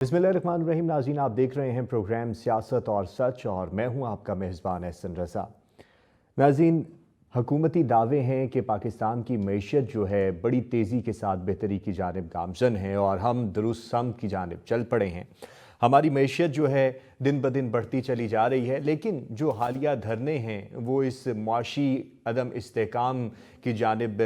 बिस्मिल्लाहिर्रहमानिर्रहीम। नाज़रीन, आप देख रहे हैं प्रोग्राम सियासत और सच और मैं हूं आपका मेज़बान एहसन रज़ा। नाज़रीन, हुकूमती दावे हैं कि पाकिस्तान की मईशत जो है बड़ी तेज़ी के साथ बेहतरी की जानिब गामज़न है और हम दुरुस्त समत की जानिब चल पड़े हैं। हमारी मईशत जो है दिन ब दिन बढ़ती चली जा रही है, लेकिन जो हालिया धरने हैं वो इस मुआशी अदम इस्तेहकाम की जानिब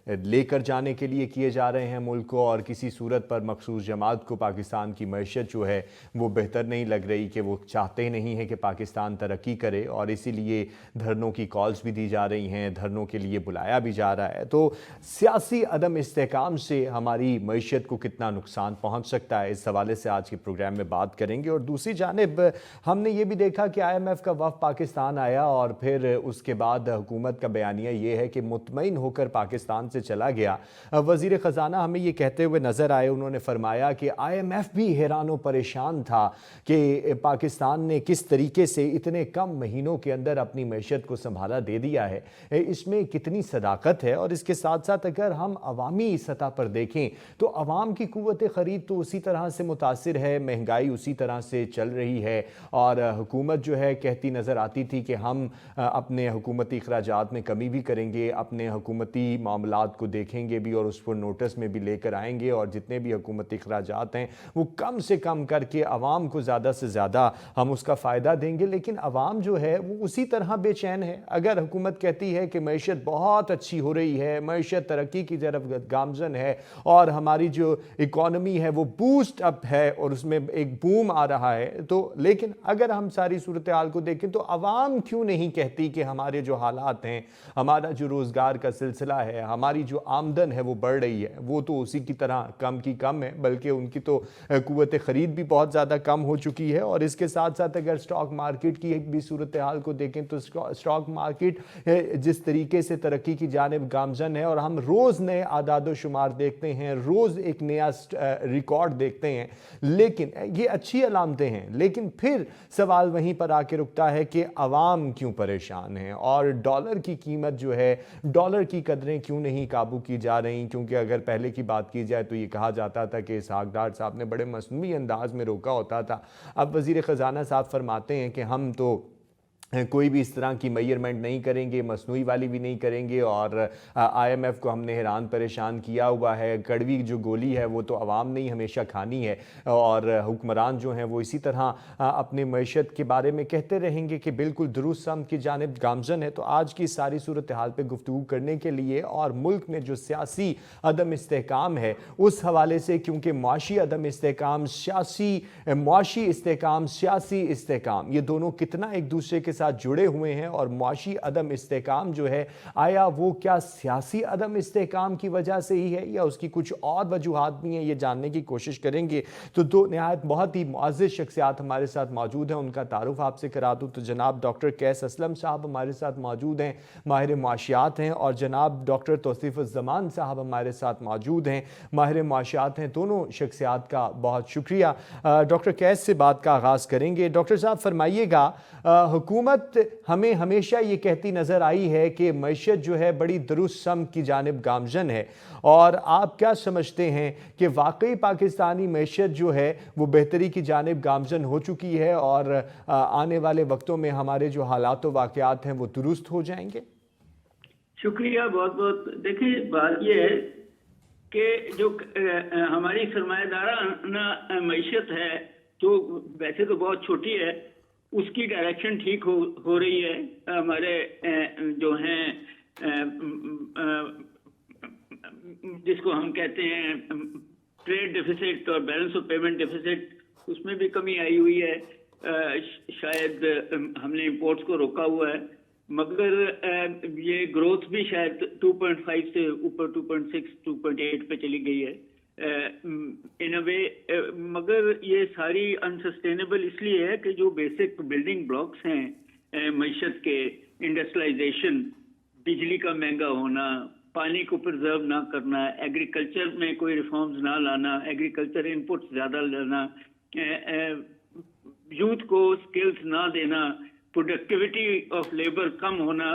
लेकर जाने के लिए किए जा रहे हैं मुल्क को, और किसी सूरत पर मखसूस जमात को पाकिस्तान की मईशत जो है वो बेहतर नहीं लग रही, कि वो चाहते नहीं हैं कि पाकिस्तान तरक्की करे, और इसीलिए धरनों की कॉल्स भी दी जा रही हैं, धरनों के लिए बुलाया भी जा रहा है। तो सियासी अदम इस्तेहकाम से हमारी मईशत को कितना नुकसान पहुँच सकता है, इस हवाले से आज के प्रोग्राम में बात करेंगे। और दूसरी जानिब हमने ये भी देखा कि IMF का वफ़द पाकिस्तान आया और फिर उसके बाद हुकूमत का बयानिया ये है कि मुतमईन होकर पाकिस्तान से चला गया। वज़ीर ख़जाना हमें ये कहते हुए नज़र आए, उन्होंने फरमाया कि IMF भी हैरान व परेशान था कि पाकिस्तान ने किस तरीके से इतने कम महीनों के अंदर अपनी मईशत को संभाला दे दिया है, इसमें कितनी सदाकत है। और इसके साथ साथ अगर हम अवामी सतह पर देखें तो अवाम की कुव्वत ख़रीद तो उसी तरह से मुतासिर है, महंगाई उसी तरह से चल रही है, और हुकूमत जो है कहती नज़र आती थी कि हम अपने हुकूमती अखराजात में कमी भी करेंगे, अपने हुकूमती मामलात को देखेंगे भी और उस पर नोटिस में भी लेकर आएंगे, और जितने भी हुकूमती अखराजात हैं वो कम से कम करके आवाम को ज़्यादा से ज़्यादा हम उसका फ़ायदा देंगे। लेकिन आवाम जो है वो उसी तरह बेचैन है। अगर हुकूमत कहती है कि मईशत बहुत अच्छी हो रही है, मईशत तरक्की की तरफ गामज़न है और हमारी जो इकॉनमी है वो बूस्ट अप है और उसमें एक बूम आ रहा है, तो लेकिन अगर हम सारी सूरत हाल को देखें तो आवाम क्यों नहीं कहती कि हमारे जो हालात हैं, हमारा जो रोज़गार का सिलसिला है, हमारी जो आमदन है वो बढ़ रही है, वो तो उसी की तरह कम की कम है, बल्कि उनकी तो कुव्वत ख़रीद भी बहुत ज़्यादा कम हो चुकी है। और इसके साथ साथ अगर स्टॉक मार्केट की एक भी सूरत हाल को देखें तो स्टॉक मार्केट जिस तरीके से तरक्की की जानिब गामज़न है, और हम रोज़ नए आदाद शुमार देखते हैं, रोज़ एक नया रिकॉर्ड देखते हैं, लेकिन ये अच्छी अलामतें हैं, लेकिन फिर सवाल वहीं पर आके रुकता है कि आवाम क्यों परेशान है और डॉलर की कीमत जो है, डॉलर की कदरें क्यों नहीं काबू की जा रही। क्योंकि अगर पहले की बात की जाए तो ये कहा जाता था कि इसहाक डार साहब ने बड़े मसनूई अंदाज में रोका होता था। अब वज़ीर ख़जाना साहब फरमाते हैं कि हम तो कोई भी इस तरह की मेजरमेंट नहीं करेंगे, मसनूई वाली भी नहीं करेंगे, और IMF को हमने हैरान परेशान किया हुआ है। कड़वी जो गोली है वो तो आवाम ने ही हमेशा खानी है, और हुक्मरान जो हैं वो इसी तरह अपने मईशत के बारे में कहते रहेंगे कि बिल्कुल दुरुस्त समत की जानिब गामज़न है। तो आज की सारी सूरत हाल पर गुफ्तगू करने के लिए और मुल्क में जो सियासी अदम इस्तेहकाम है उस हवाले से, क्योंकि मुआशी अदम इस्तेहकाम, मुआशी इस्तेहकाम, सियासी इस्तेहकाम, ये दोनों कितना एक दूसरे के साथ जुड़े हुए हैं, और मुआशी अदम इस्तेहकाम जो है, आया वो क्या सियासी अदम इस्तेहकाम की वजह से ही है या उसकी कुछ और वजूहात भी हैं, ये जानने की कोशिश करेंगे। तो दो निहायत बहुत ही मुअज़्ज़ज़ शख्सियात हमारे साथ मौजूद हैं, उनका तारुफ आपसे करा दूँ तो जनाब डॉक्टर कैस असलम साहब हमारे साथ मौजूद हैं, माहिर मुआशियात हैं, और जनाब डॉक्टर तौसीफ़ुज़्ज़मान साहब हमारे साथ मौजूद हैं, माहिर मुआशियात हैं। दोनों शख्सियात का बहुत शुक्रिया। डॉक्टर कैस से बात का आगाज़ करेंगे। डॉक्टर साहब फरमाइएगा, हुकूमत हमें हमेशा ये कहती नज़र आई है कि मईशत जो है बड़ी दुरुस्त समत की जानिब गामज़न है, और आप क्या समझते हैं कि वाकई पाकिस्तानी मईशत जो है वो बेहतरी की जानिब गामज़न हो चुकी है और आने वाले वक्तों में हमारे जो हालात व वाक़यात हैं वो दुरुस्त हो जाएंगे? शुक्रिया, बहुत बहुत। देखिए, बात यह है कि जो हमारी सरमायादाराना मईशत है जो वैसे तो बहुत छोटी है, उसकी डायरेक्शन ठीक हो रही है। हमारे जो हैं जिसको हम कहते हैं ट्रेड डेफिसिट और बैलेंस ऑफ पेमेंट डेफिसिट, उसमें भी कमी आई हुई है। शायद हमने इंपोर्ट्स को रोका हुआ है, मगर ये ग्रोथ भी शायद 2.5 से ऊपर 2.6 2.8 पे चली गई है इन अ वे। मगर ये सारी अनसस्टेनेबल इसलिए है कि जो बेसिक बिल्डिंग ब्लॉक्स हैं मईशत के, इंडस्ट्रियलाइजेशन, बिजली का महंगा होना, पानी को प्रिजर्व ना करना, एग्रीकल्चर में कोई रिफॉर्म्स ना लाना, एग्रीकल्चर इनपुट्स ज़्यादा लेना, यूथ को स्किल्स ना देना, प्रोडक्टिविटी ऑफ लेबर कम होना,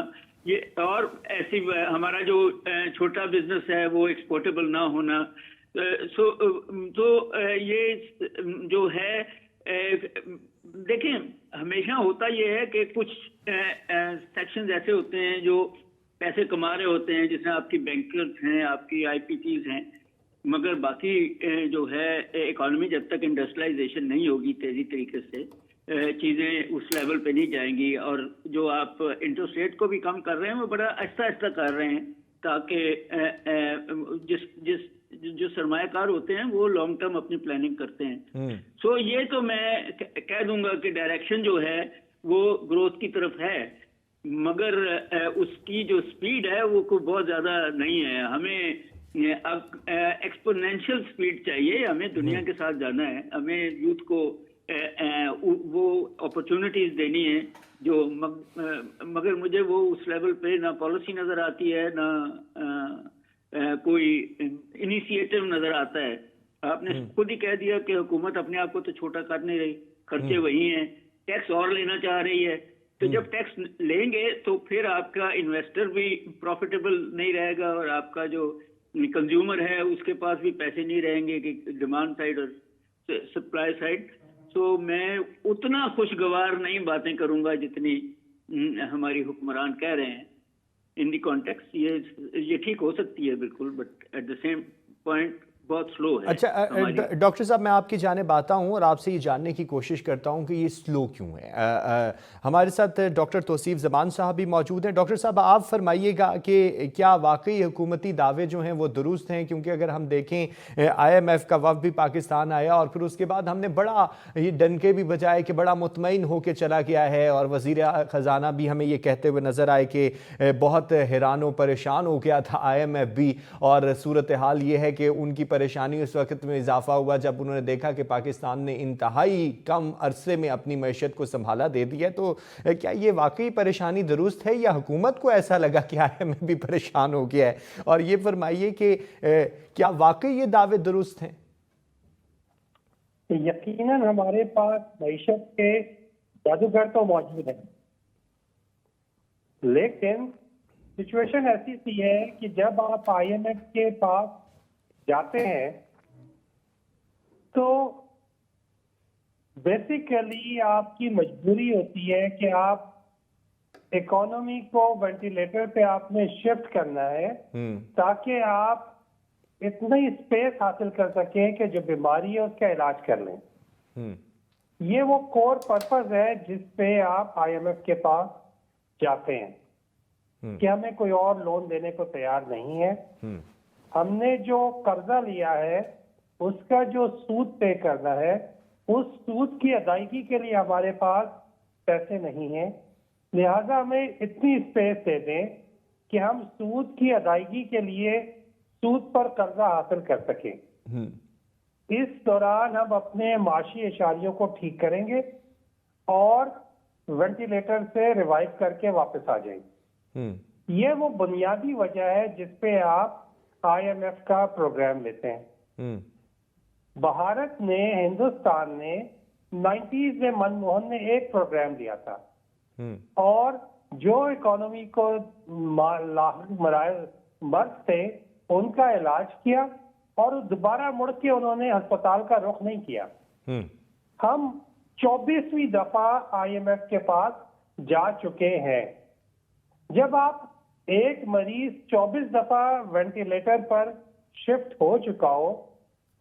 ये और ऐसी हमारा जो छोटा बिजनेस है वो एक्सपोर्टेबल ना होना, तो ये जो है देखें, हमेशा होता ये है कि कुछ सेक्शंस ऐसे होते हैं जो पैसे कमा रहे होते हैं, जैसे आपकी बैंकर्स हैं, आपकी आईपीटीज हैं, मगर बाकी जो है इकोनॉमी जब तक इंडस्ट्रियलाइजेशन नहीं होगी तेजी तरीके से, चीज़ें उस लेवल पे नहीं जाएंगी। और जो आप इंटरेस्ट रेट को भी कम कर रहे हैं वो बड़ा आहिस्ता आहिस्ता कर रहे हैं, ताकि जो सरमायाकार होते हैं वो लॉन्ग टर्म अपनी प्लानिंग करते हैं। सो ये तो मैं कह दूंगा कि डायरेक्शन जो है वो ग्रोथ की तरफ है, मगर उसकी जो स्पीड है वो कोई बहुत ज़्यादा नहीं है। हमें अब एक्सपोनेंशियल स्पीड चाहिए, हमें दुनिया के साथ जाना है, हमें यूथ को वो अपॉर्चुनिटीज देनी है जो मगर मुझे वो उस लेवल पे ना पॉलिसी नजर आती है, ना कोई इनिशिएटिव नजर आता है। आपने खुद ही कह दिया कि हुकूमत अपने आप को तो छोटा कर नहीं रही, खर्चे वही हैं, टैक्स और लेना चाह रही है। तो जब टैक्स लेंगे तो फिर आपका इन्वेस्टर भी प्रॉफिटेबल नहीं रहेगा और आपका जो कंज्यूमर है उसके पास भी पैसे नहीं रहेंगे कि डिमांड साइड और सप्लाई साइड। तो मैं उतना खुशगवार नहीं बातें करूंगा जितनी हमारी हुक्मरान कह रहे हैं। इन दी कॉन्टेक्स्ट ये ठीक हो सकती है बिल्कुल, but at the same point बहुत स्लो है। अच्छा डॉक्टर साहब, मैं आपकी जानिब आता हूं और आपसे ये जानने की कोशिश करता हूं कि ये स्लो क्यों है। हमारे साथ डॉक्टर तौसीफ ज़मान साहब भी मौजूद हैं। डॉक्टर साहब, आप फरमाइएगा कि क्या वाकई हुकूमती दावे जो हैं वो दुरुस्त हैं? क्योंकि अगर हम देखें IMF का वफ़द भी पाकिस्तान आया और फिर उसके बाद हमने बड़ा ये डंके भी बजाए कि बड़ा मुतमईन होकर चला गया है, और वज़ीर ख़जाना भी हमें ये कहते हुए नज़र आए कि बहुत हैरान व परेशान हो गया था IMF भी, और सूरत हाल ये है कि उनकी परेशानी उस वक्त में इजाफा हुआ जब उन्होंने देखा कि पाकिस्तान ने इंतहाई कम अरसे में अपनी मैशत को संभाला दे दिया। तो क्या ये वाकई परेशानी दुरुस्त है या हुकूमत को ऐसा लगा कि IMF भी परेशान हो गया है? और ये फरमाइए कि क्या वाकई ये दावे दुरुस्त हैं? यकीनन हमारे पास मैशत के जादूगर तो मौजूद हैं, लेकिन सिचुएशन ऐसी सी है कि जब आप IMF के पास जाते हैं तो बेसिकली आपकी मजबूरी होती है कि आप इकोनॉमी को वेंटिलेटर पे आपने शिफ्ट करना है ताकि आप इतनी स्पेस हासिल कर सकें कि जो बीमारी है उसका इलाज कर लें। ये वो कोर पर्पस है जिस पे आप IMF के पास जाते हैं कि हमें कोई और लोन देने को तैयार नहीं है, हमने जो कर्जा लिया है उसका जो सूद पे करना है, उस सूद की अदायगी के लिए हमारे पास पैसे नहीं है, लिहाजा हमें इतनी स्पेस दे दें कि हम सूद की अदायगी के लिए सूद पर कर्जा हासिल कर सकें। इस दौरान हम अपने माशी इशारियों को ठीक करेंगे और वेंटिलेटर से रिवाइव करके वापस आ जाएंगे। ये वो बुनियादी वजह है जिसपे आप IMF का प्रोग्राम लेते हैं। भारत ने, हिंदुस्तान ने 90s में मनमोहन ने एक प्रोग्राम दिया था और जो इकोनॉमी को मर्ज थे उनका इलाज किया और दोबारा मुड़ के उन्होंने अस्पताल का रुख नहीं किया। हम 24वीं दफा IMF के पास जा चुके हैं। जब आप एक मरीज 24 दफा वेंटिलेटर पर शिफ्ट हो चुका हो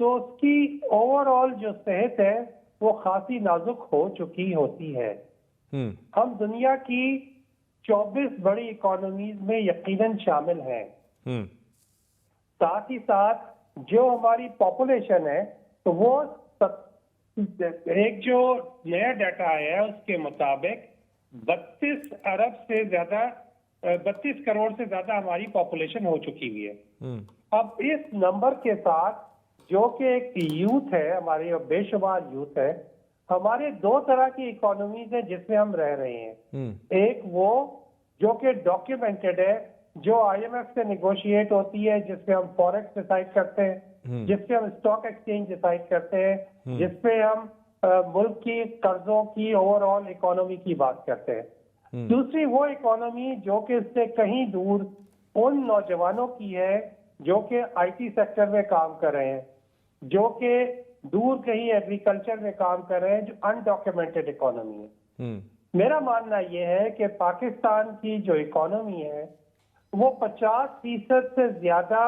तो उसकी ओवरऑल जो सेहत है वो खासी नाजुक हो चुकी होती है। हम दुनिया की 24 बड़ी इकोनॉमीज में यकीनन शामिल हैं। साथ ही साथ जो हमारी पॉपुलेशन है तो वो एक जो नया डाटा आया है उसके मुताबिक 32 अरब से ज्यादा 32 करोड़ से ज्यादा हमारी पॉपुलेशन हो चुकी हुई है। अब इस नंबर के साथ जो कि एक यूथ है, हमारे बेशुमार यूथ है, हमारे दो तरह की इकोनॉमीज है जिसमें हम रह रहे हैं। एक वो जो कि डॉक्यूमेंटेड है, जो IMF से नेगोशिएट होती है, जिसपे हम फॉरेक्स डिसाइड करते हैं, जिसपे हम स्टॉक एक्सचेंज डिसाइड करते हैं, जिसपे हम मुल्क की कर्जों की ओवरऑल इकोनॉमी की बात करते हैं। दूसरी वो इकोनॉमी जो कि इससे कहीं दूर उन नौजवानों की है जो कि आईटी सेक्टर में काम कर रहे हैं, जो कि दूर कहीं एग्रीकल्चर में काम कर रहे हैं, जो अनडॉक्यूमेंटेड इकोनॉमी है। मेरा मानना यह है कि पाकिस्तान की जो इकोनॉमी है वो 50% से ज्यादा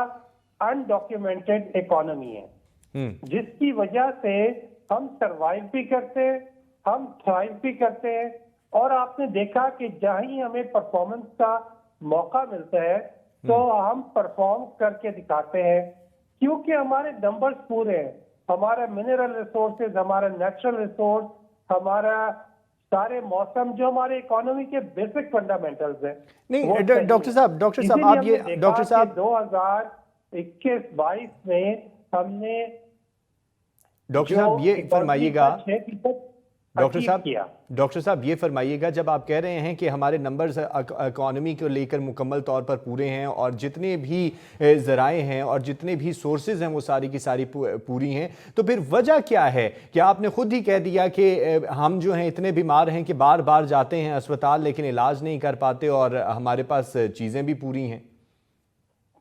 अनडॉक्यूमेंटेड इकोनॉमी है, जिसकी वजह से हम सरवाइव भी करते हैं, हम थ्राइव भी करते हैं। और आपने देखा कि जहां ही हमें परफॉर्मेंस का मौका मिलता है तो हम परफॉर्म करके दिखाते हैं, क्योंकि हमारे नंबर्स पूरे हैं। हमारा मिनरल रिसोर्सेज, हमारा नेचुरल रिसोर्स, हमारा सारे मौसम, जो हमारे इकोनॉमी के बेसिक फंडामेंटल्स हैं। नहीं डॉक्टर साहब आप ये डॉक्टर साहब 2021-22 में हमने डॉक्टर साहब ये फरमाइएगा, डॉक्टर साहब ये फरमाइएगा, जब आप कह रहे हैं कि हमारे नंबर्स इकोनॉमी को लेकर मुकम्मल तौर पर पूरे हैं और जितने भी ज़राए हैं और जितने भी सोर्सेज हैं वो सारी की सारी पूरी हैं, तो फिर वजह क्या है? कि आपने खुद ही कह दिया कि हम जो हैं इतने बीमार हैं कि बार बार जाते हैं अस्पताल लेकिन इलाज नहीं कर पाते और हमारे पास चीज़ें भी पूरी हैं।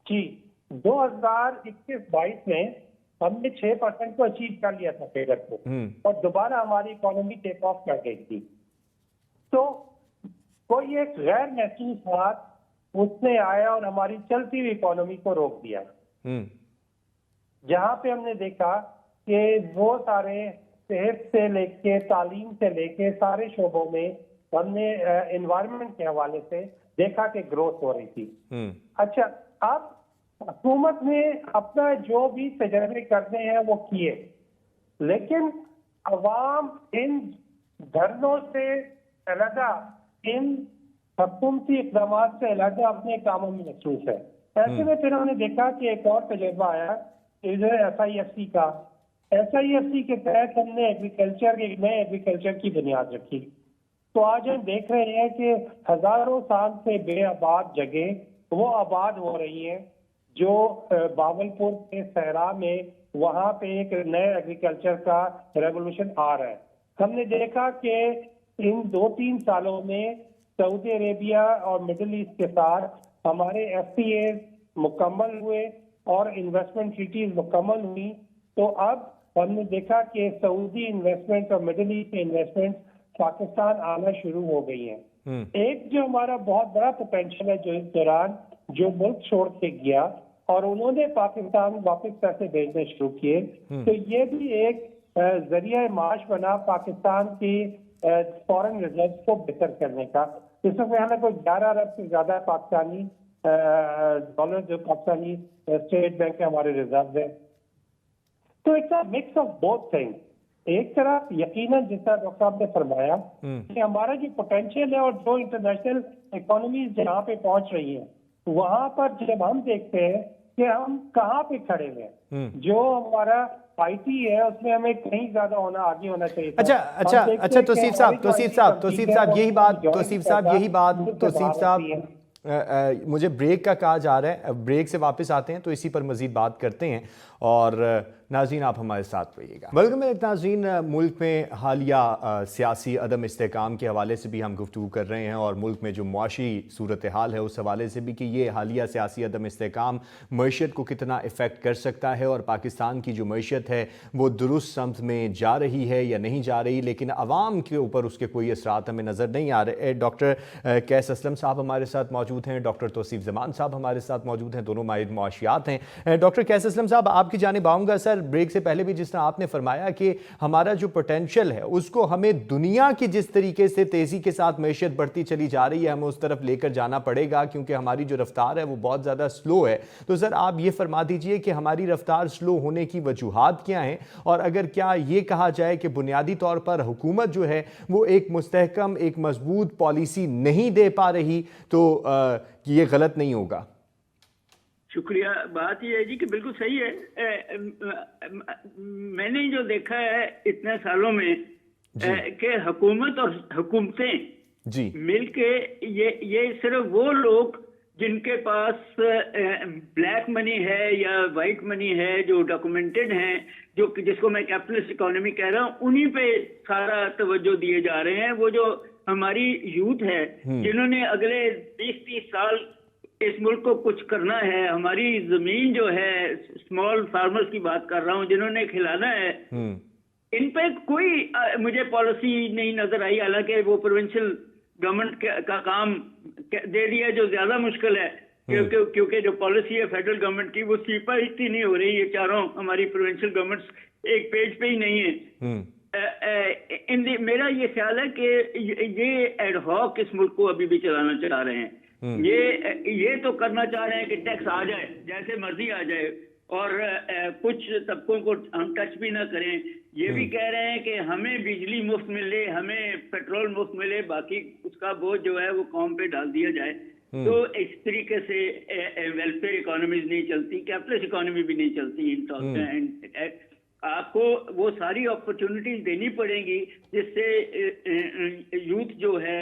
जी, 2021-22 में हमने 6% को अचीव कर लिया था फिगर को, और दोबारा हमारी इकोनॉमी टेक ऑफ कर गई थी। तो कोई एक गैर महसूस हाथ उसने आया और हमारी चलती हुई इकोनॉमी को रोक दिया, जहां पे हमने देखा कि वो सारे सेहत से लेके तालीम से लेके सारे शोबों में हमने एनवायरनमेंट के हवाले से देखा कि ग्रोथ हो रही थी। अच्छा, अब हुकूमत ने अपना जो भी तजर्बे करने हैं वो किए, लेकिन अवाम इन धरनों से अलहदा, इन हुकूमती इक़दाम से अलहदा अपने कामों में मसरूफ है। ऐसे में फिर हमने देखा कि एक और तजर्बा आया SIFC का। SIFC के तहत हमने एग्रीकल्चर, एक नए एग्रीकल्चर की बुनियाद रखी। तो आज हम देख रहे हैं कि हजारों साल से बेआबाद जगह वो आबाद हो रही हैं। जो बावलपुर के सहरा में, वहां पे एक नए एग्रीकल्चर का रेवोल्यूशन आ रहा है। हमने देखा कि इन 2-3 सालों में सऊदी अरेबिया और मिडिल ईस्ट के साथ हमारे FTA मुकम्मल हुए और इन्वेस्टमेंट ट्रीटीज मुकम्मल हुई। तो अब हमने देखा कि सऊदी इन्वेस्टमेंट और मिडिल ईस्ट इन्वेस्टमेंट पाकिस्तान आना शुरू हो गई है। एक जो हमारा बहुत बड़ा पोटेंशियल है, जो इस दौरान जो मुल्क छोड़ के गया और उन्होंने पाकिस्तान वापस पैसे भेजने शुरू किए, तो ये भी एक जरिया माश बना पाकिस्तान की फॉरेन रिजर्व को बेहतर करने का। इस वक्त यहाँ कोई 11 अरब से ज्यादा पाकिस्तानी डॉलर जो पाकिस्तानी स्टेट बैंक के हमारे रिजर्व है। तो it's a mix of both things. एक तरफ यकीनन जितना डॉक्टर साहब ने फरमाया कि हमारा जो पोटेंशियल है और जो इंटरनेशनल इकोनॉमीज जहाँ पे पहुंच रही है, वहां पर जब हम देखते हैं कि हम कहाँ पे खड़े हैं, जो हमारा IT है उसमें हमें कहीं ज्यादा आगे होना चाहिए। अच्छा तौसीफ साहब मुझे ब्रेक का कहा जा रहा है, ब्रेक से वापस आते हैं तो इसी पर मजीद बात करते हैं। और नाज़रीन आप हमारे साथ रहिएगा। बल्कि मेरे नाज़रीन, मुल्क में हालिया सियासी अदम इस्तेहकाम के हवाले से भी हम गुफ्तगू कर रहे हैं और मुल्क में जो मुआशी सूरत हाल है उस हवाले से भी कि ये हालिया सियासी अदम इस्तेहकाम मईशत को कितना इफ़ेक्ट कर सकता है और पाकिस्तान की जो मईशत है वो दुरुस्त समत में जा रही है या नहीं जा रही, लेकिन अवाम के ऊपर उसके कोई असरात हमें नज़र नहीं आ रहे। डॉक्टर कैस असलम साहब हमारे साथ मौजूद हैं, डॉक्टर तौसीफ ज़मान साहब हमारे साथ मौजूद हैं, दोनों माहिर मुआशियात हैं। डॉक्टर कैस असलम साहब आपकी जानिब आऊँगा। सर, ब्रेक से पहले भी जिस तरह आपने फरमाया कि हमारा जो पोटेंशियल है उसको हमें दुनिया की जिस तरीके से तेज़ी के साथ मैशियत बढ़ती चली जा रही है हमें उस तरफ लेकर जाना पड़ेगा, क्योंकि हमारी जो रफ्तार है वो बहुत ज़्यादा स्लो है। तो सर आप ये फरमा दीजिए कि हमारी रफ्तार स्लो होने की वजूहात क्या हैं, और अगर क्या ये कहा जाए कि बुनियादी तौर पर हुकूमत जो है वो एक मुस्तहकम, एक मजबूत पॉलिसी नहीं दे पा रही, तो ये गलत नहीं होगा? शुक्रिया। बात यह है जी कि बिल्कुल सही है। मैंने जो देखा है इतने सालों में कि हुकूमत और हुकूमतें जी मिलके ये सिर्फ वो लोग जिनके पास ब्लैक मनी है या वाइट मनी है, जो डॉक्यूमेंटेड हैं, जो जिसको मैं कैपिटलिस्ट इकोनॉमी कह रहा हूँ, उन्हीं पे सारा तवज्जो दिए जा रहे हैं। वो जो हमारी यूथ है जिन्होंने अगले 20-30 साल इस मुल्क को कुछ करना है, हमारी जमीन जो है, स्मॉल फार्मर्स की बात कर रहा हूँ, जिन्होंने खिलाना है, इन पे कोई मुझे पॉलिसी नहीं नजर आई। हालांकि वो प्रोविंशियल गवर्नमेंट का काम दे दिया, जो ज्यादा मुश्किल है, क्योंकि जो पॉलिसी है फेडरल गवर्नमेंट की वो सीपाई नहीं हो रही है। चारों हमारी प्रोविंशियल गवर्नमेंट्स एक पेज पे ही नहीं है। मेरा ये ख्याल है कि ये एडहॉक इस मुल्क को अभी भी चलाना चाह रहे हैं। ये तो करना चाह रहे हैं कि टैक्स आ जाए, जैसे मर्जी आ जाए, और कुछ तबकों को हम टच भी ना करें। ये भी कह रहे हैं कि हमें बिजली मुफ्त मिले, हमें पेट्रोल मुफ्त मिले, बाकी उसका बोझ जो है वो कौम पे डाल दिया जाए। तो इस तरीके से वेलफेयर इकोनॉमीज नहीं चलती, कैपिटलिस्ट इकोनॉमी भी नहीं चलती। आपको वो सारी अपॉर्चुनिटीज देनी पड़ेंगी जिससे यूथ जो है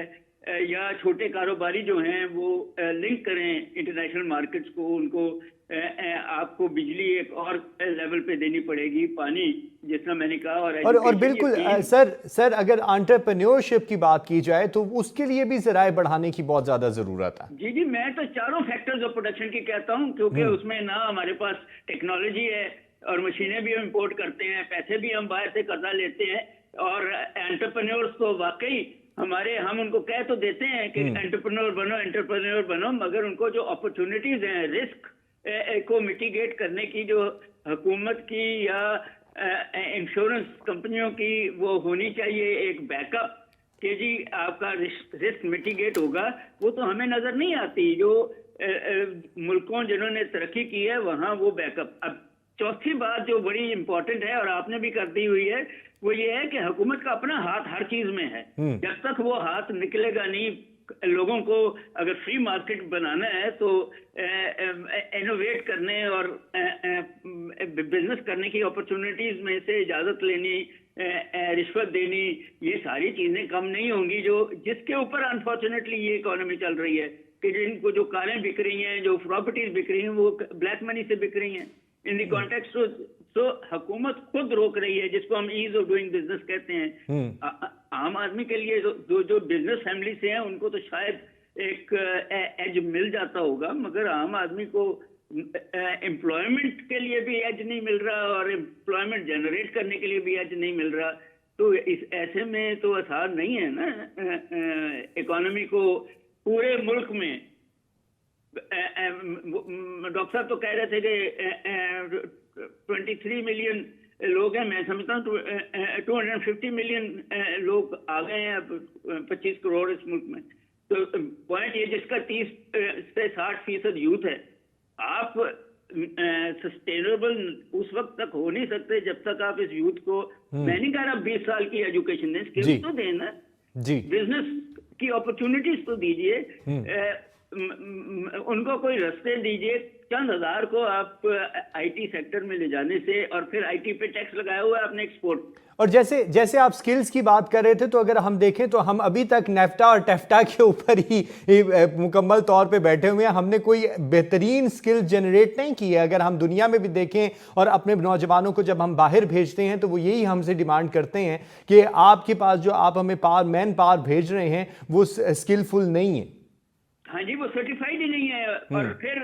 या छोटे कारोबारी जो हैं वो लिंक करें इंटरनेशनल मार्केट्स को। उनको आपको बिजली एक और लेवल पे देनी पड़ेगी, पानी जितना मैंने कहा, और बिल्कुल सर अगर एंटरप्रेन्योरशिप की बात की जाए तो उसके लिए भी ज़राए बढ़ाने की बहुत ज्यादा जरूरत है। जी, मैं तो चारों फैक्टर्स ऑफ प्रोडक्शन की कहता हूँ, क्योंकि उसमें ना हमारे पास टेक्नोलॉजी है और मशीनें भी हम इंपोर्ट करते हैं, पैसे भी हम बाहर से कर्जा लेते हैं, और एंटरप्रेन्योर्स तो वाकई हम उनको कह तो देते हैं कि एंटरप्रेन्योर बनो, मगर उनको जो अपॉर्चुनिटीज हैं रिस्क को मिटिगेट करने की जो हुकूमत की या इंश्योरेंस कंपनियों की वो होनी चाहिए एक बैकअप कि जी आपका रिस्क मिटिगेट होगा, वो तो हमें नजर नहीं आती। जो मुल्कों जिन्होंने तरक्की की है वहां वो बैकअप। अब चौथी बात जो बड़ी इंपॉर्टेंट है और आपने भी कर दी हुई है, वो ये है कि हुकूमत का अपना हाथ हर चीज में है। जब तक वो हाथ निकलेगा नहीं, लोगों को अगर फ्री मार्केट बनाना है तो इनोवेट करने और बिजनेस करने की अपॉर्चुनिटीज में से इजाजत लेनी, रिश्वत देनी, ये सारी चीजें कम नहीं होंगी जिसके ऊपर अनफॉर्चुनेटली ये इकोनॉमी चल रही है कि जिनको जो कारें बिक रही हैं, जो प्रॉपर्टीज बिक रही हैं, वो ब्लैक मनी से बिक रही हैं। इन द कॉन्टेक्स्ट तो हुकूमत खुद रोक रही है, जिसको हम ईज ऑफ डूइंग बिजनेस कहते हैं। आम आदमी के लिए जो बिजनेस फैमिली से हैं उनको तो शायद एक एज मिल जाता होगा, मगर आम आदमी को एम्प्लॉयमेंट के लिए भी एज नहीं मिल रहा और एम्प्लॉयमेंट जनरेट करने के लिए भी एज नहीं मिल रहा। तो इस ऐसे में तो आसान नहीं है ना इकोनॉमी को पूरे मुल्क में। डॉक्टर साहब तो कह रहे थे कि 23 मिलियन लोग हैं, मैं समझता हूँ 250 मिलियन लोग आ गए हैं अब 25 करोड़ इस मुल्क में। तो पॉइंट ये जिसका 30 से 60% यूथ है, आप सस्टेनेबल उस वक्त तक हो नहीं सकते जब तक आप इस यूथ को, मैं नहीं कह रहा 20 साल की एजुकेशन दें, स्किल्स तो देना, बिजनेस की अपॉर्चुनिटीज तो दीजिए, उनको कोई रास्ते दीजिए। चंद हजार को आप आईटी सेक्टर में ले जाने से, और फिर आईटी पे टैक्स लगाया हुआ है आपने एक्सपोर्ट। और जैसे आप स्किल्स की बात कर रहे थे, तो अगर हम देखें तो हम अभी तक नेफ्टा और टेफ्टा के ऊपर ही मुकम्मल तौर पे बैठे हुए हैं। हमने कोई बेहतरीन स्किल जनरेट नहीं की है। अगर हम दुनिया में भी देखें और अपने नौजवानों को जब हम बाहर भेजते हैं तो वो यही हमसे डिमांड करते हैं कि आपके पास जो आप हमें मैन पावर भेज रहे हैं वो स्किलफुल नहीं है। हाँ जी, वो सर्टिफाइड ही नहीं है। और फिर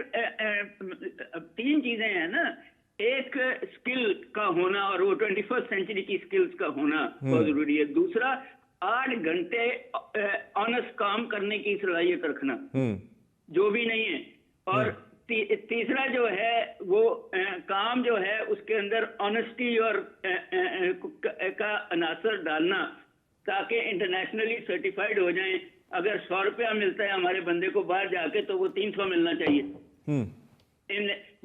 3 चीजें हैं ना, एक स्किल का होना, और वो 21st सेंचुरी की स्किल्स का होना बहुत जरूरी है। दूसरा 8 घंटे ऑनेस्ट काम करने की सलाहियत रखना, जो भी नहीं है। और तीसरा जो है वो काम जो है उसके अंदर ऑनेस्टी और का अनासर डालना, ताकि इंटरनेशनली सर्टिफाइड हो जाएं। अगर 100 रुपया मिलता है हमारे बंदे को बाहर जाके, तो वो 300 मिलना चाहिए।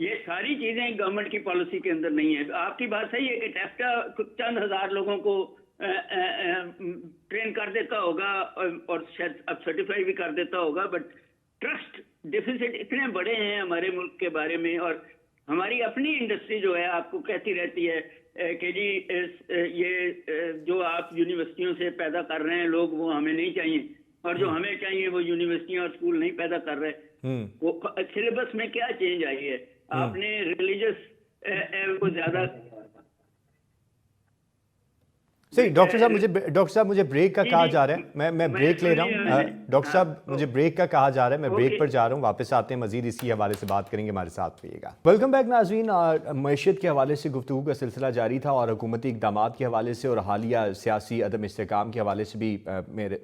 ये सारी चीजें गवर्नमेंट की पॉलिसी के अंदर नहीं है। आपकी बात सही है कि टैफ्टा चंद हजार लोगों को ट्रेन कर देता होगा और शायद अब सर्टिफाई भी कर देता होगा, बट ट्रस्ट डिफिसिट इतने बड़े हैं हमारे मुल्क के बारे में। और हमारी अपनी इंडस्ट्री जो है आपको कहती रहती है कि जी ये जो आप यूनिवर्सिटियों से पैदा कर रहे हैं लोग, वो हमें नहीं चाहिए, और जो हमें चाहिए वो यूनिवर्सिटियां और स्कूल नहीं पैदा कर रहे। वो सिलेबस में क्या चेंज आई है? आपने रिलीजियस को ज्यादा सही। डॉक्टर साहब मुझे ब्रेक का कहा जा रहा है, मैं ब्रेक ले रहा हूँ। डॉक्टर साहब मुझे ब्रेक का कहा जा रहा है, मैं ब्रेक पर जा रहा हूँ, वापस आते हैं, मजीद इसी हवाले से बात करेंगे, हमारे साथ रहिएगा। वेलकम बैक नाज़रीन। मईशत के हवाले से गुफ्तगू का सिलसिला जारी था और हुकूमती इक़दामात के हवाले से और हालिया सियासी अदम इस्तेकाम के हवाले से भी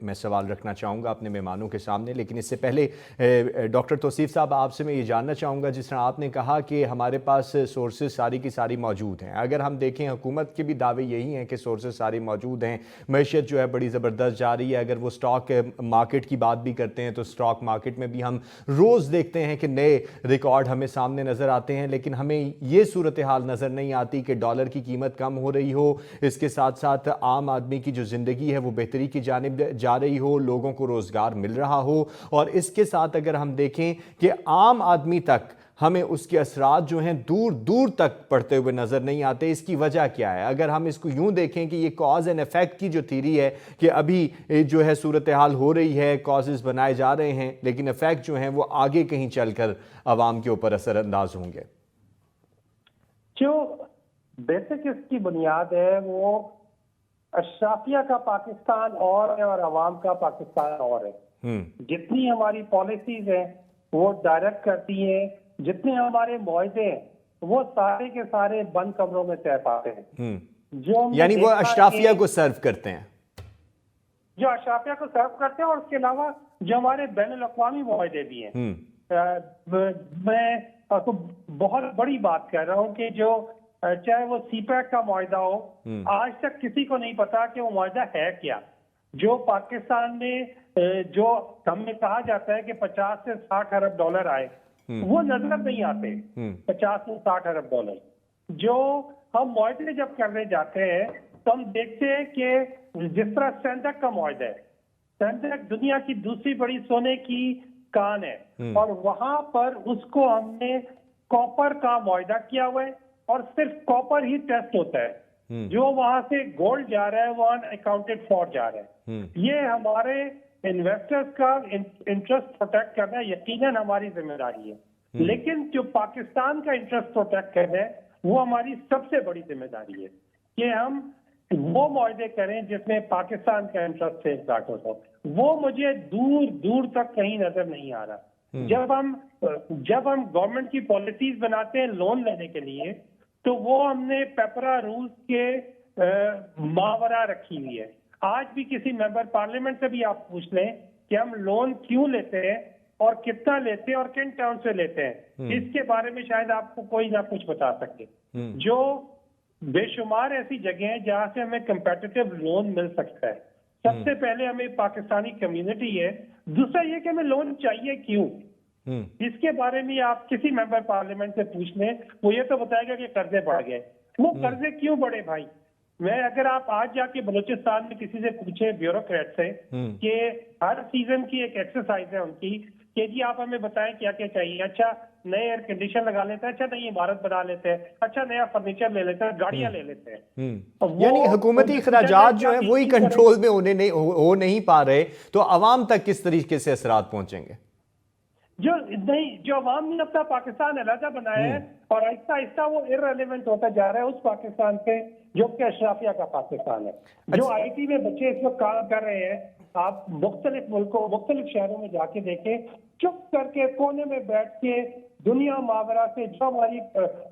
मैं सवाल रखना चाहूँगा अपने मेहमानों के सामने। लेकिन इससे पहले डॉक्टर तौसीफ साहब, आपसे मैं ये जानना चाहूँगा, जिस तरह आपने कहा कि हमारे पास सोर्सेज सारी की सारी मौजूद हैं, अगर हम देखें हुकूमत के भी दावे यही हैं कि सोर्सेज सारे मौजूद हैं, मैशियत जो है बड़ी ज़बरदस्त जा रही है। अगर वो स्टॉक मार्केट की बात भी करते हैं तो स्टॉक मार्केट में भी हम रोज़ देखते हैं कि नए रिकॉर्ड हमें सामने नज़र आते हैं, लेकिन हमें ये सूरत हाल नज़र नहीं आती कि डॉलर की कीमत कम हो रही हो, इसके साथ साथ आम आदमी की जो ज़िंदगी है वो बेहतरी की जानिब जा रही हो, लोगों को रोज़गार मिल रहा हो। और इसके साथ अगर हम देखें कि आम आदमी तक हमें उसके असरात जो हैं दूर दूर तक पड़ते हुए नज़र नहीं आते। इसकी वजह क्या है? अगर हम इसको यूं देखें कि ये कॉज एंड इफेक्ट की जो थीरी है कि अभी जो है सूरत हाल हो रही है, कॉजेज़ बनाए जा रहे हैं, लेकिन इफेक्ट जो हैं वो आगे कहीं चलकर आवाम के ऊपर असरअंदाज होंगे। जो बेसिक इसकी बुनियाद है वो अशराफिया का पाकिस्तान और है और अवाम का पाकिस्तान और है। जितनी हमारी पॉलिसीज हैं वो डायरेक्ट करती हैं, जितने हमारे मुआहदे हैं वो सारे के सारे बंद कमरों में तय पाते हैं। जो यानी वो अशराफिया को सर्व करते हैं, जो अशराफिया को सर्व करते हैं। और उसके अलावा जो हमारे बैनुल-अक़वामी मुआहदे भी हैं। मैं आपको बहुत बड़ी बात कह रहा हूँ कि जो चाहे वो सीपैक का मुआहदा हो, आज तक किसी को नहीं पता कि वो मुआहदा है क्या। जो पाकिस्तान में जो हमें कहा जाता है कि 50 से 60 अरब डॉलर आए, वो नजर नहीं आते। 50 से 60 अरब डॉलर जो हम मुआहदे जब करने जाते हैं तो हम देखते हैं कि जिस तरह सेंडक का मुआहदा है, सेंडक दुनिया की दूसरी बड़ी सोने की कान है और वहां पर उसको हमने कॉपर का मुआहदा किया हुआ है और सिर्फ कॉपर ही टेस्ट होता है। जो वहां से गोल्ड जा रहा है वो अनअकाउंटेड फॉर जा रहा है। ये हमारे इन्वेस्टर्स का इंटरेस्ट प्रोटेक्ट करना यकीनन हमारी जिम्मेदारी है, लेकिन जो पाकिस्तान का इंटरेस्ट प्रोटेक्ट करना है वो हमारी सबसे बड़ी जिम्मेदारी है कि हम वो मुआहदे करें जिसमें पाकिस्तान का इंटरेस्ट सेफ गार्ड हो। वो मुझे दूर दूर तक कहीं नजर नहीं आ रहा। जब हम गवर्नमेंट की पॉलिसीज बनाते हैं लोन लेने के लिए, तो वो हमने पेपरा रूल्स के मावरा रखी हुई है। आज भी किसी मेंबर पार्लियामेंट से भी आप पूछ लें कि हम लोन क्यों लेते हैं और कितना लेते हैं और किन टर्म से लेते हैं, इसके बारे में शायद आपको कोई ना कुछ बता सके। जो बेशुमार ऐसी जगह हैं जहां से हमें कंपेटिटिव लोन मिल सकता है। सबसे पहले हमें पाकिस्तानी कम्युनिटी है, दूसरा ये कि हमें लोन चाहिए क्यों, इसके बारे में आप किसी मेंबर पार्लियामेंट से पूछ लें, वो ये तो बताएगा कि कर्जे बढ़ गए। वो कर्जे क्यों बढ़े भाई? मैं अगर आप आज जाके बलूचिस्तान में किसी से पूछे ब्यूरोक्रेट से कि हर सीजन की एक एक्सरसाइज है उनकी कि जी आप हमें बताएं क्या क्या चाहिए। अच्छा नए एयर कंडीशन लगा लेते हैं, अच्छा नई इमारत बना लेते हैं, अच्छा नया फर्नीचर ले लेते हैं, गाड़ियां ले लेते हैं। यानी हुकूमती खर्चात जो है वही कंट्रोल में हो नहीं पा रहे, तो अवाम तक किस तरीके से असरात पहुंचेंगे? जो अवाम ने अपना पाकिस्तान अलहदा बनाया है और आहिस्ता आहिस्ता वो इररेलेवेंट होता जा रहा है उस पाकिस्तान से जो कि अशराफिया का पाकिस्तान है। जो आईटी में बच्चे इस वक्त काम कर रहे हैं, आप मुख्तलिफ मुल्कों मुख्तलिफ शहरों में जाके देखें, चुप करके कोने में बैठ के दुनिया मावरा से जो हमारी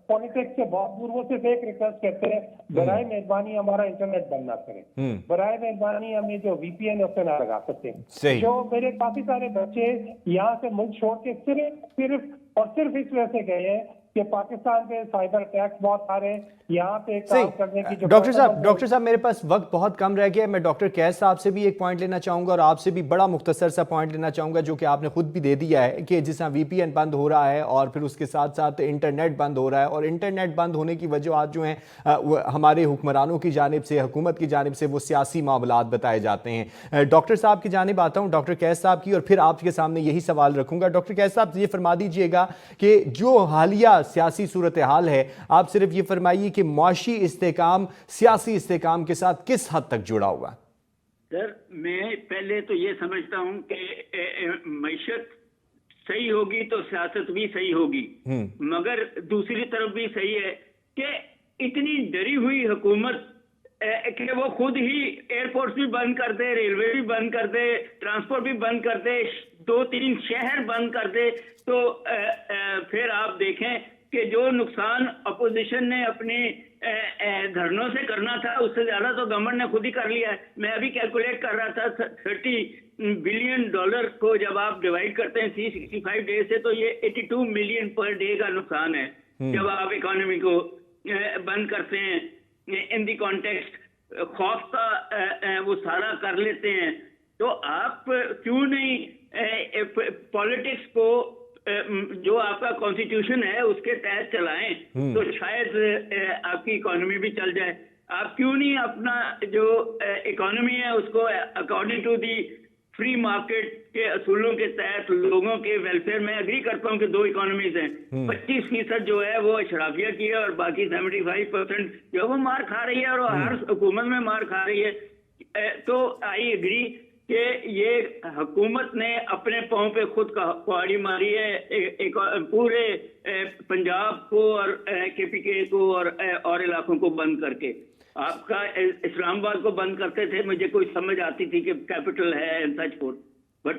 पॉलिटिक्स से बहुत दूर, वो सिर्फ एक रिक्वेस्ट करते हैं, बराए मेहरबानी हमारा इंटरनेट बंद ना करें, बराए मेहरबानी हमें जो वीपीएन उससे ना लगा सकते। जो मेरे काफी सारे बच्चे यहाँ से मुल्क छोड़ के सिर्फ इस वजह से गए हैं कि पाकिस्तान पे साइबर अटैक्स बहुत आ रहे हैं, यहाँ पे काम करने की जो डॉक्टर साहब मेरे पास वक्त बहुत कम रह गया है। मैं डॉक्टर कैस साहब से भी एक पॉइंट लेना चाहूँगा और आपसे भी बड़ा मुख्तसर सा पॉइंट लेना चाहूँगा जो कि आपने खुद भी दे दिया है कि जिस तरह वीपीएन बंद हो रहा है और फिर उसके साथ साथ इंटरनेट बंद हो रहा है, और इंटरनेट बंद होने की वजह जो हैं हमारे हुक्मरानों की जानिब से, हुकूमत की जानिब से वो सियासी मामलात बताए जाते हैं। डॉक्टर साहब की जानिब आता हूँ, डॉक्टर कैस साहब की, और फिर आपके सामने यही सवाल रखूँगा। डॉक्टर कैस साहब ये फरमा दीजिएगा कि जो हालिया सियासी सूरत हाल है, आप सिर्फ ये फरमाइए कि मुआशी इस्तेकाम सियासी इस्तेकाम के साथ किस हद तक जुड़ा हुआ? सर मैं पहले तो ये समझता हूं कि मईशत सही होगी तो सियासत भी सही होगी, मगर दूसरी तरफ भी सही है कि इतनी डरी हुई हुकूमत कि वो खुद ही एयरपोर्ट भी बंद कर दे, रेलवे भी बंद कर दे, ट्रांसपोर्ट भी बंद कर दे, 2-3 शहर बंद कर दे, तो फिर आप देखें कि जो नुकसान अपोजिशन ने अपने धरनों से करना था उससे ज्यादा तो गवर्नमेंट ने खुद ही कर लिया है। मैं अभी कैलकुलेट कर रहा था, $30 बिलियन को जब आप डिवाइड करते हैं 365 डेज से, तो ये 82 मिलियन पर डे का नुकसान है जब आप इकोनॉमी को बंद करते हैं। इन दी कॉन्टेक्स्ट खौफ का वो सारा कर लेते हैं, तो आप क्यों नहीं पॉलिटिक्स को जो आपका कॉन्स्टिट्यूशन है उसके तहत चलाएं, तो शायद आपकी इकोनॉमी भी चल जाए। आप क्यों नहीं अपना जो इकोनॉमी है उसको according to the free market के असूलों के तहत लोगों के वेलफेयर में एग्री करता हूँ कि 2 इकोनॉमीज हैं, 25% जो है वो अशराफिया की है और बाकी 75% जो वो मार खा रही है और हर हुकूमत में मार खा रही है। तो आई एग्री कि ये हुकूमत ने अपने पाँव पे खुद कुहाड़ी मारी है, एक पूरे पंजाब को और KPK को और इलाकों को बंद करके। आपका इस्लामाबाद को बंद करते थे, मुझे कोई समझ आती थी कि कैपिटल है and such fourth, but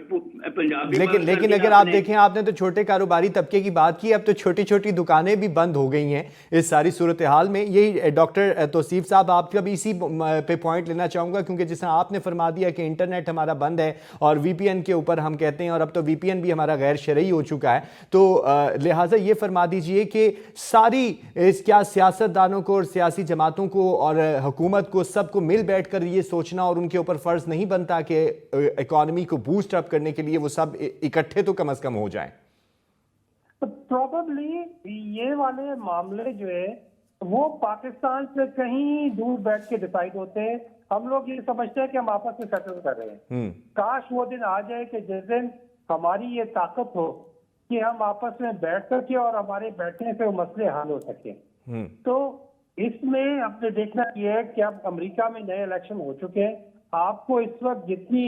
Punjab भी लेकिन अगर आप देखें, आपने तो छोटे कारोबारी तबके की बात की, अब तो छोटी छोटी दुकानें भी बंद हो गई हैं इस सारी सूरत हाल में। यही डॉक्टर तौसीफ साहब, आपका भी इसी पे पॉइंट लेना चाहूँगा, क्योंकि जिस तरह आपने फरमा दिया कि इंटरनेट हमारा बंद है और VPN के ऊपर हम कहते हैं, और अब तो VPN भी हमारा गैर शरई हो चुका है, तो लिहाजा ये फरमा दीजिए कि सारी क्या सियासतदानों को और सियासी जमातों को और हुकूमत को सबको मिल बैठ कर ये सोचना और उनके ऊपर फ़र्ज नहीं बनता कि इकॉनमी को बूस्ट अप करने के लिए वो सब इकट्ठे तो कम से कम हो जाएं? प्रोबेबली ये वाले मामले जो है वो पाकिस्तान से कहीं दूर बैठ के डिसाइड होते हैं। हम लोग ये समझते हैं कि हम आपस में सेटल कर रहे हैं। काश वो दिन आ जाए कि जिस दिन हमारी ये ताकत हो कि हम आपस में बैठ सके और हमारे बैठने से वो मसले हल हो सके। तो इसमें आपने देखना ये है कि अब अमेरिका में नए इलेक्शन हो चुके हैं। आपको इस वक्त जितनी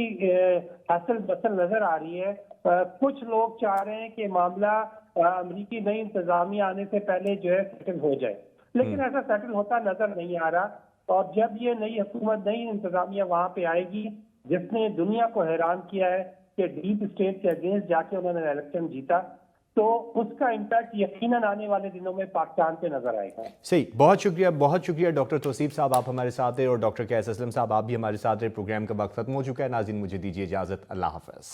हसल बसल नजर आ रही है, कुछ लोग चाह रहे हैं कि मामला अमेरिकी नई इंतजामिया आने से पहले जो है सेटल हो जाए, लेकिन ऐसा सेटल होता नजर नहीं आ रहा। और जब ये नई हुकूमत, नई इंतजामिया वहां पे आएगी जिसने दुनिया को हैरान किया है कि डीप स्टेट के अगेंस्ट जाके उन्होंने इलेक्शन जीता, तो उसका इम्पैक्ट यकीनन आने वाले दिनों में पाकिस्तान पे नजर आएगा। सही, बहुत शुक्रिया डॉक्टर तौसीफ साहब, आप हमारे साथ हैं, और डॉक्टर कैस असलम साहब, आप भी हमारे साथ रहे। प्रोग्राम का वक्त खत्म हो चुका है। नाज़रीन, मुझे दीजिए इजाज़त। अल्लाह हाफ़िज़।